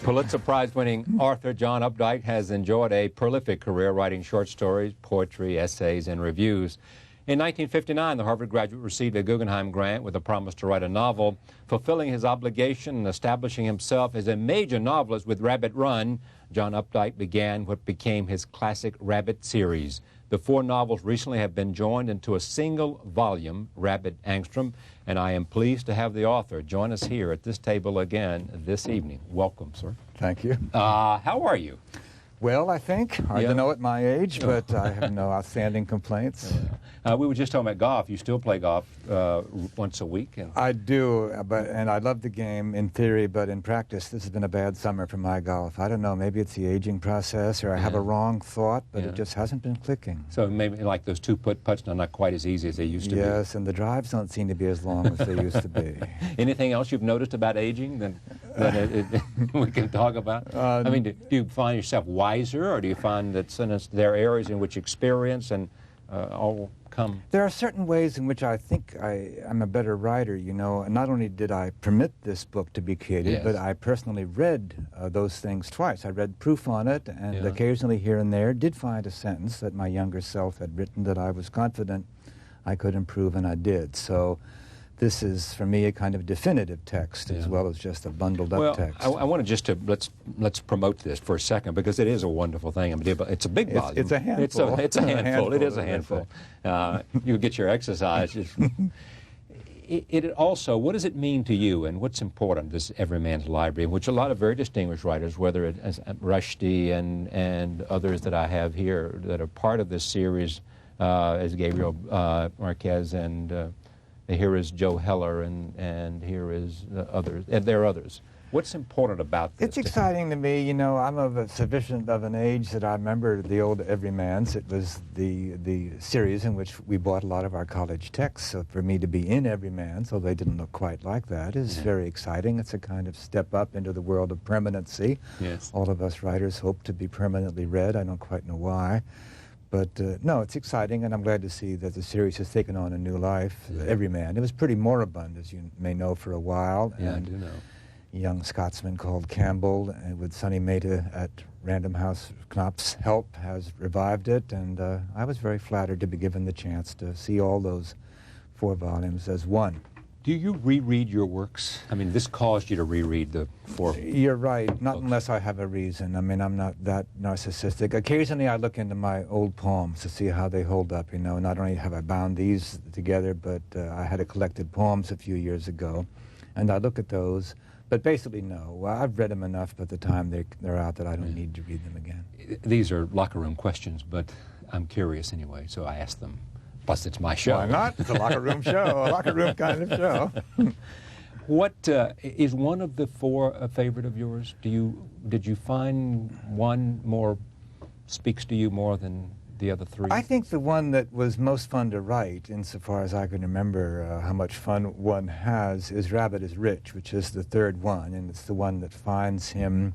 Pulitzer Prize-winning author John Updike has enjoyed a prolific career writing short stories, poetry, essays, and reviews. In 1959, the Harvard graduate received a Guggenheim grant with a promise to write a novel, fulfilling his obligation and establishing himself as a major novelist with Rabbit Run. John Updike began what became his classic Rabbit series. The 4 novels recently have been joined into a single volume, Rabbit Angstrom, and I am pleased to have the author join us here at this table again this evening. Welcome, sir. Thank you. How are you? Well, I think. Hard to know at my age, but I have no outstanding complaints. We were just talking about golf. You still play golf once a week? I do, and I love the game in theory, but in practice, this has been a bad summer for my golf. I don't know, maybe it's the aging process, or I have a wrong thought, but it just hasn't been clicking. So maybe like those 2-putt putts are not quite as easy as they used to be. Yes, and the drives don't seem to be as long as they used to be. Anything else you've noticed about aging that we can talk about? I mean, do you find yourself wiser, or do you find that there are areas in which experience and all come? There are certain ways in which I think I'm a better writer, you know. Not only did I permit this book to be created, but I personally read those things twice. I read proof on it, and occasionally here and there did find a sentence that my younger self had written that I was confident I could improve, and I did. So this is, for me, a kind of definitive text as well as just a bundled-up text. I want to let's promote this for a second, because it is a wonderful thing. I mean, it's a big volume. It's a handful. It's a handful. It is a handful. You get your exercise. It also, what does it mean to you, and what's important, this Everyman's Library, in which a lot of very distinguished writers, whether it's Rushdie and others that I have here that are part of this series, as Gabriel Marquez and here is Joe Heller, and here is others, and there are others. What's important about this? It's exciting to me. You know, I'm of a sufficient of an age that I remember the old Everyman's. It was the series in which we bought a lot of our college texts. So for me to be in Everyman's, although they didn't look quite like that, is very exciting. It's a kind of step up into the world of permanency. Yes. All of us writers hope to be permanently read. I don't quite know why. But no, it's exciting, and I'm glad to see that the series has taken on a new life. Everyman. It was pretty moribund, as you may know, for a while. Yeah, I do know. A young Scotsman called Campbell, with Sonny Mehta at Random House Knopf's help, has revived it, and I was very flattered to be given the chance to see all those 4 volumes as one. Do you reread your works? I mean, this caused you to reread the 4 You're right, not books. Unless I have a reason. I mean, I'm not that narcissistic. Occasionally I look into my old poems to see how they hold up, you know. Not only have I bound these together, but I had a collected poems a few years ago, and I look at those. But basically, no. Well, I've read them enough by the time they're out that I don't need to read them again. These are locker room questions, but I'm curious anyway, so I ask them. Plus, it's my show. Why not? It's a locker room show, a locker room kind of show. What is one of the 4 a favorite of yours? Did you find one more speaks to you more than the other 3? I think the one that was most fun to write, insofar as I can remember how much fun one has, is Rabbit is Rich, which is the 3rd one, and it's the one that finds him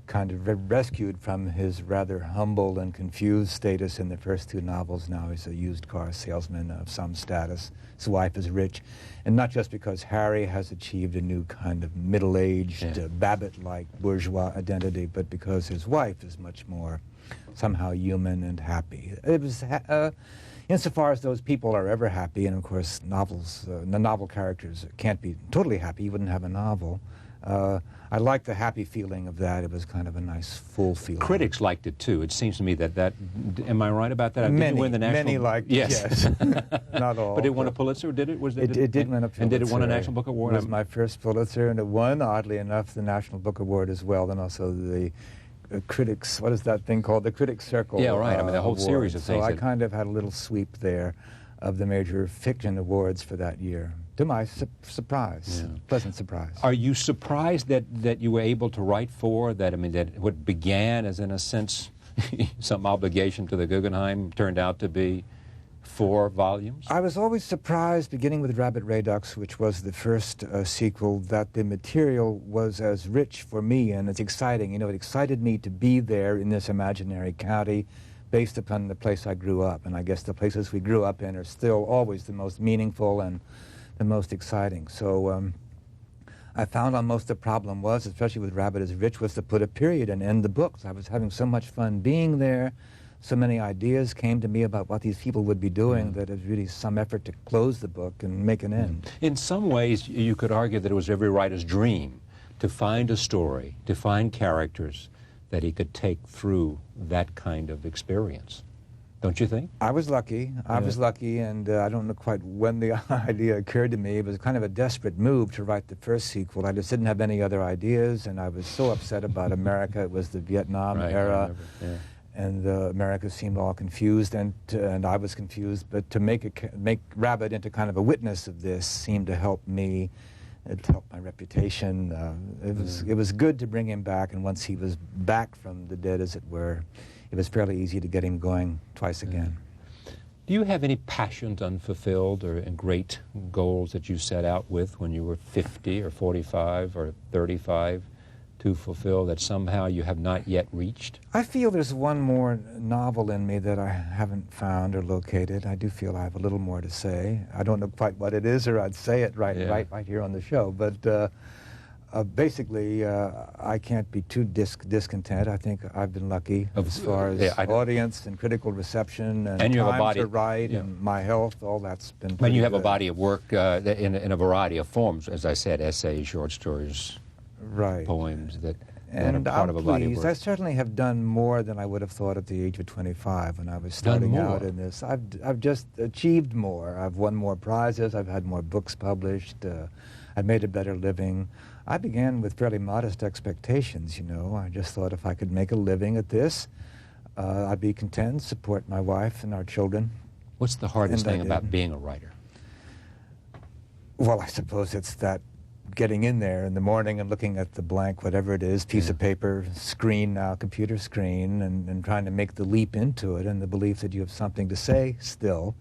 kind of rescued from his rather humble and confused status in the first 2 novels. Now he's a used car salesman of some status. His wife is rich, and not just because Harry has achieved a new kind of middle-aged, Babbitt-like bourgeois identity, but because his wife is much more somehow human and happy. It was, insofar as those people are ever happy, and of course novels, the novel characters can't be totally happy, you wouldn't have a novel. I liked the happy feeling of that. It was kind of a nice, full feeling. Critics liked it, too. It seems to me that am I right about that? Many, did it win the national... many liked it, yes. Not all. But it won a Pulitzer, did it? It did win a Pulitzer. And did it win a National Book Award? It was my first Pulitzer, and it won, oddly enough, the National Book Award as well, and also the Critics, what is that thing called? The Critics Circle. Yeah, right. I mean, the whole series of things. So I kind of had a little sweep there of the major fiction awards for that year. To my surprise, pleasant surprise. Are you surprised that you were able to write 4? That, I mean, that what began as, in a sense, some obligation to the Guggenheim turned out to be 4 volumes? I was always surprised, beginning with Rabbit Redux, which was the first sequel, that the material was as rich for me, and it's exciting. You know, it excited me to be there in this imaginary county based upon the place I grew up. And I guess the places we grew up in are still always the most meaningful and the most exciting. So I found almost the problem was, especially with Rabbit is Rich, was to put a period and end the books. I was having so much fun being there. So many ideas came to me about what these people would be doing that it was really some effort to close the book and make an end. In some ways, you could argue that it was every writer's dream to find a story, to find characters that he could take through that kind of experience. Don't you think? I was lucky. I was lucky, and I don't know quite when the idea occurred to me. It was kind of a desperate move to write the first sequel. I just didn't have any other ideas, and I was so upset about America. It was the Vietnam era. And America seemed all confused, and I was confused. But to make Rabbit into kind of a witness of this seemed to help me. It helped my reputation. It was good to bring him back, and once he was back from the dead, as it were, it was fairly easy to get him going twice again. Do you have any passions unfulfilled or great goals that you set out with when you were 50 or 45 or 35? To fulfill that somehow you have not yet reached? I feel there's one more novel in me that I haven't found or located. I do feel I have a little more to say. I don't know quite what it is, or I'd say it right here on the show. But basically, I can't be too discontent. I think I've been lucky as far as audience and critical reception and you have a time body to write and my health. All that's been. And you have good. a body of work in a variety of forms, as I said, essays, short stories. Poems that are part of a body of work. I certainly have done more than I would have thought at the age of 25 when I was starting out in this. I've just achieved more. I've won more prizes. I've had more books published. I've made a better living. I began with fairly modest expectations, you know. I just thought if I could make a living at this, I'd be content, support my wife and our children. What's the hardest thing about being a writer? Well, I suppose it's that getting in there in the morning and looking at the blank, whatever it is, piece of paper, screen now, computer screen, and trying to make the leap into it and the belief that you have something to say still.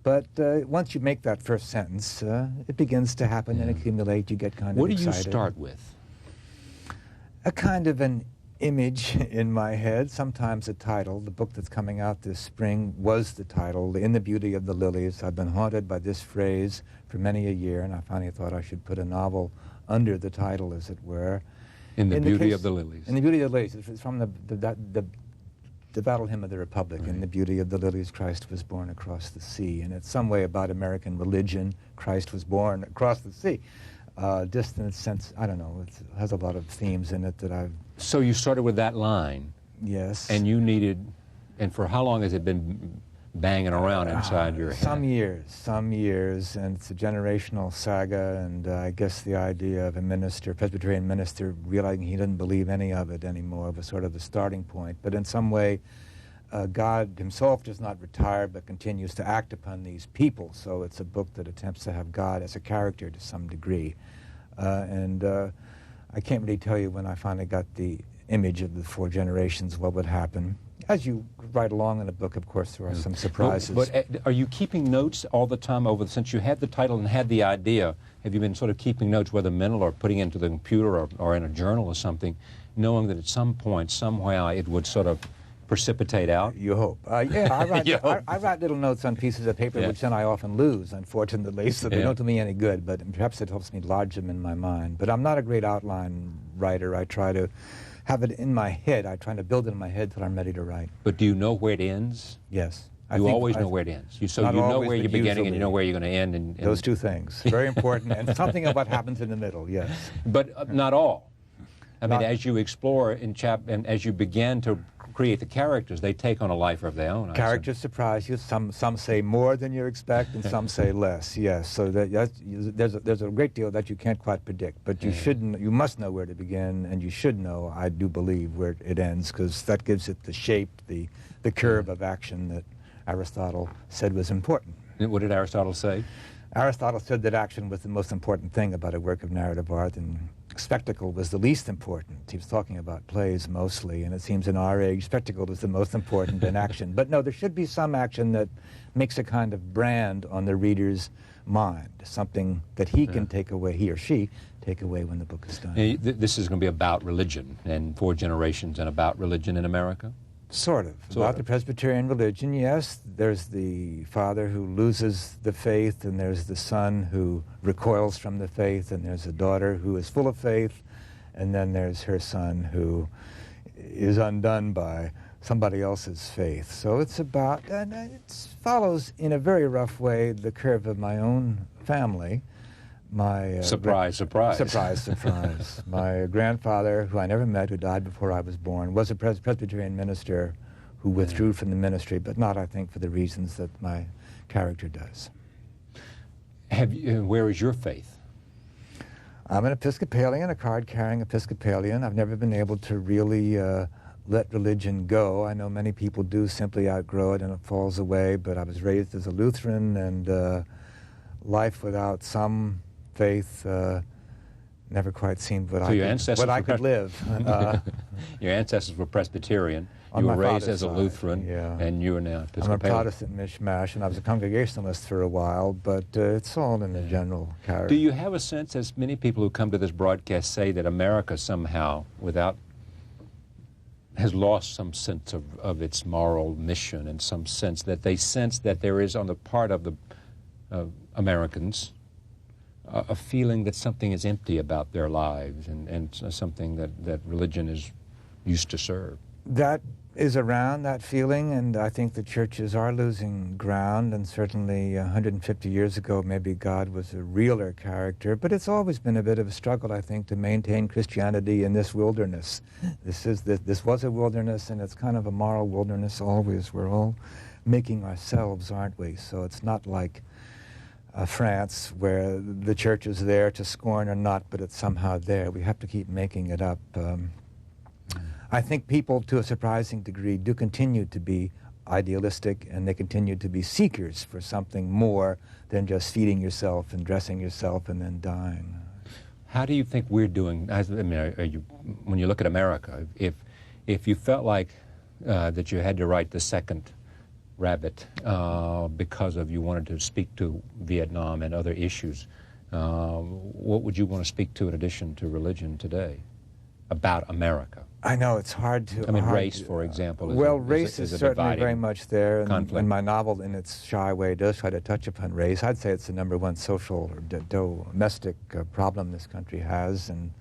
But once you make that first sentence, it begins to happen and accumulate. You get kind of excited. What do you start with? A kind of an image in my head, sometimes a title. The book that's coming out this spring was the title, In the Beauty of the Lilies. I've been haunted by this phrase for many a year, and I finally thought I should put a novel under the title, as it were. In the Beauty of the Lilies. In the Beauty of the Lilies. It's from the Battle Hymn of the Republic. In the Beauty of the Lilies, Christ was born across the sea. And it's some way about American religion. Christ was born across the sea. Distant sense, I don't know, it has a lot of themes in it that I've... So you started with that line. Yes. And you needed, and for how long has it been banging around inside your head? Some years, and it's a generational saga, and I guess the idea of a minister, Presbyterian minister, realizing he didn't believe any of it anymore was sort of the starting point. But in some way, God himself does not retire but continues to act upon these people, so it's a book that attempts to have God as a character to some degree. I can't really tell you when I finally got the image of the four generations what would happen. As you write along in a book, of course, there are some surprises. But are you keeping notes all the time since you had the title and had the idea? Have you been sort of keeping notes, whether mental or putting into the computer or in a journal or something, knowing that at some point, somehow, it would sort of precipitate out? You hope. I write little notes on pieces of paper, which then I often lose, unfortunately, so they don't do me any good, but perhaps it helps me lodge them in my mind. But I'm not a great outline writer. I try to have it in my head. I try to build it in my head till I'm ready to write. But do you know where it ends? Yes. You always know where it ends. So you know where you're beginning and you know where you're going to end. And those two things. Very important. And something of what happens in the middle, yes. But not all. I mean, as you explore and as you begin to create the characters, they take on a life of their own. Characters surprise you. Some say more than you expect, and some say less. Yes, so there's a great deal that you can't quite predict. But you must know where to begin, and you should know, I do believe, where it ends, because that gives it the shape, the curve of action that Aristotle said was important. What did Aristotle say? Aristotle said that action was the most important thing about a work of narrative art, and spectacle was the least important. He was talking about plays mostly, and it seems in our age, spectacle is the most important in action. But no, there should be some action that makes a kind of brand on the reader's mind, something that he can take away, he or she, take away when the book is done. This is going to be about religion, and 4 generations, and about religion in America? Sort of. About the Presbyterian religion, yes. There's the father who loses the faith, and there's the son who recoils from the faith, and there's a daughter who is full of faith, and then there's her son who is undone by somebody else's faith. So it's about, and it follows in a very rough way the curve of my own family. My surprise, surprise. Surprise, surprise. My grandfather, who I never met, who died before I was born, was a Presbyterian minister who withdrew from the ministry, but not, I think, for the reasons that my character does. Where is your faith? I'm an Episcopalian, a card-carrying Episcopalian. I've never been able to really let religion go. I know many people do simply outgrow it and it falls away, but I was raised as a Lutheran, and life without some faith never quite seemed what I could live. Your ancestors were Presbyterian. You were raised as a Lutheran, and you are now Episcopalian. I'm a Protestant mishmash, and I was a Congregationalist for a while, but it's all in the general character. Do you have a sense, as many people who come to this broadcast say, that America somehow, has lost some sense of its moral mission, and some sense that they sense that there is on the part of the Americans a feeling that something is empty about their lives, and something that religion is used to serve? That is around, that feeling, and I think the churches are losing ground, and certainly 150 years ago maybe God was a realer character, but it's always been a bit of a struggle, I think, to maintain Christianity in this wilderness. This was a wilderness, and it's kind of a moral wilderness always. We're all making ourselves, aren't we? So it's not like France, where the church is there to scorn or not, but it's somehow there. We have to keep making it up. I think people, to a surprising degree, do continue to be idealistic, and they continue to be seekers for something more than just feeding yourself and dressing yourself and then dying. How do you think we're doing? When you look at America, if you felt like that you had to write the second Rabbit because you wanted to speak to Vietnam and other issues, what would you want to speak to in addition to religion today about America? I know it's hard to... I mean, race, for example. Race is certainly very much there, and my novel, in its shy way, does try to touch upon race. I'd say it's the #1 social or domestic problem this country has, and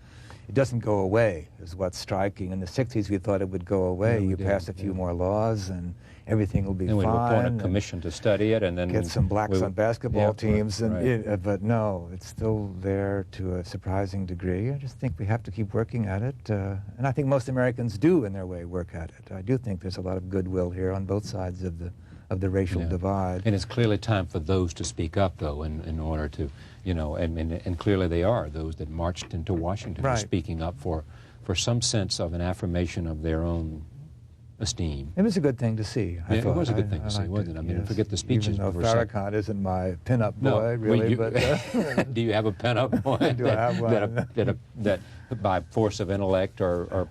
it doesn't go away, is what's striking. In the 60s, we thought it would go away. You pass a few more laws, and everything will be fine. And we appoint a commission to study it, and then get some blacks on basketball teams. But no, it's still there to a surprising degree. I just think we have to keep working at it, and I think most Americans do, in their way, work at it. I do think there's a lot of goodwill here on both sides of the racial divide. And it's clearly time for those to speak up, though, in order to, and clearly they are. Those that marched into Washington are speaking up for some sense of an affirmation of their own esteem. It was a good thing to see. It was a good thing to see, wasn't it? I mean, forget the speeches. Even though Farrakhan isn't my pin-up boy, really. But do you have a pin-up boy? Do I have one? That by force of intellect or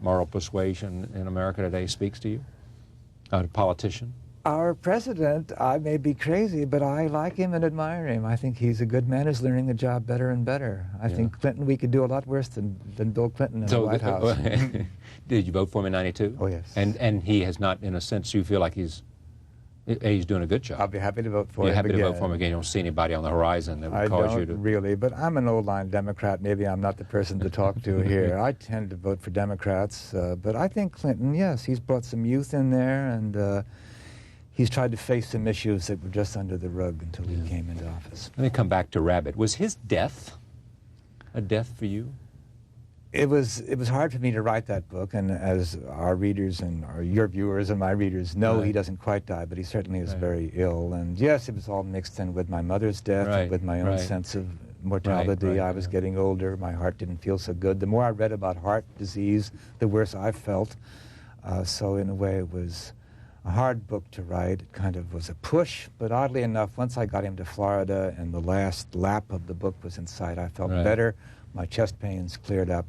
moral persuasion in America today speaks to you? A politician? Our president, I may be crazy, but I like him and admire him. I think he's a good man who's learning the job better and better. I think Clinton, we could do a lot worse than Bill Clinton in the White House. Did you vote for him in '92? Oh, yes. And he has not, in a sense, you feel like he's doing a good job. I'll be happy to vote for him again. You're happy to vote for him again. You don't see anybody on the orizon that would cause you to... I don't really, but I'm an old-line Democrat. Maybe I'm not the person to talk to here. I tend to vote for Democrats, but I think Clinton, yes, he's brought some youth in there, and he's tried to face some issues that were just under the rug until he came into office. Let me come back to Rabbit. Was his death a death for you? It was hard for me to write that book, and as our readers and your viewers and my readers know, he doesn't quite die, but he certainly is very ill. And yes, it was all mixed in with my mother's death and with my own sense of mortality. I was getting older. My heart didn't feel so good. The more I read about heart disease, the worse I felt. So in a way, it was a hard book to write. It kind of was a push, but oddly enough, once I got him to Florida and the last lap of the book was in sight, I felt better. My chest pains cleared up.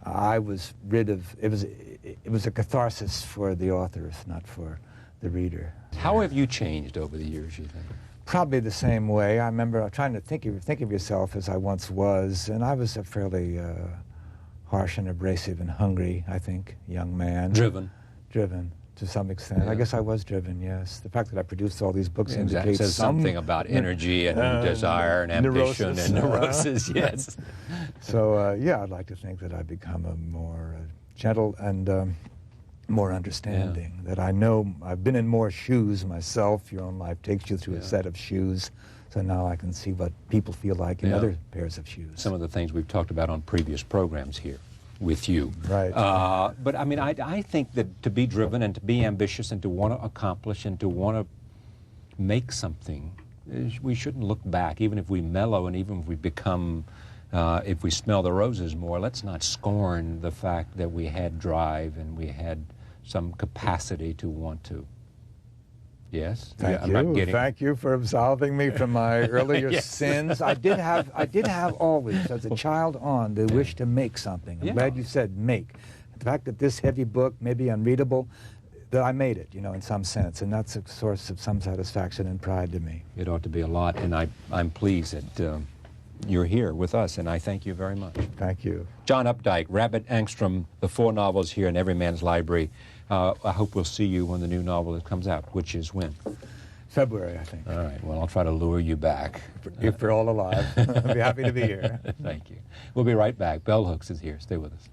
I was rid of, it was a catharsis for the author, if not for the reader. How have you changed over the years, you think? Probably the same way. I remember trying to think of yourself as I once was, and I was a fairly harsh and abrasive and hungry, I think, young man. Driven. driven to some extent. Yeah. I guess I was driven, yes. The fact that I produced all these books indicates says something about energy and desire and ambition neurosis, and neurosis, yes. So, yeah, I'd like to think that I've become a more gentle and more understanding, that I know I've been in more shoes myself. Your own life takes you through a set of shoes, so now I can see what people feel like in other pairs of shoes. Some of the things we've talked about on previous programs here with you. Right. But I mean, I think that to be driven and to be ambitious and to want to accomplish and to want to make something, we shouldn't look back, even if we mellow and even if we become, if we smell the roses more, let's not scorn the fact that we had drive and we had some capacity to want to. Yes? Thank you. Thank you for absolving me from my earlier sins. I did have always, as a child on, the wish to make something. I'm glad you said make. The fact that this heavy book may be unreadable, that I made it, in some sense, and that's a source of some satisfaction and pride to me. It ought to be a lot, and I'm pleased that you're here with us, and I thank you very much. Thank you. John Updike, Rabbit Angstrom, the 4 novels here in Every Man's Library. I hope we'll see you when the new novel comes out, which is when? February, I think. All right. Well, I'll try to lure you back. If we're all alive. I'll be happy to be here. Thank you. We'll be right back. Bell Hooks is here. Stay with us.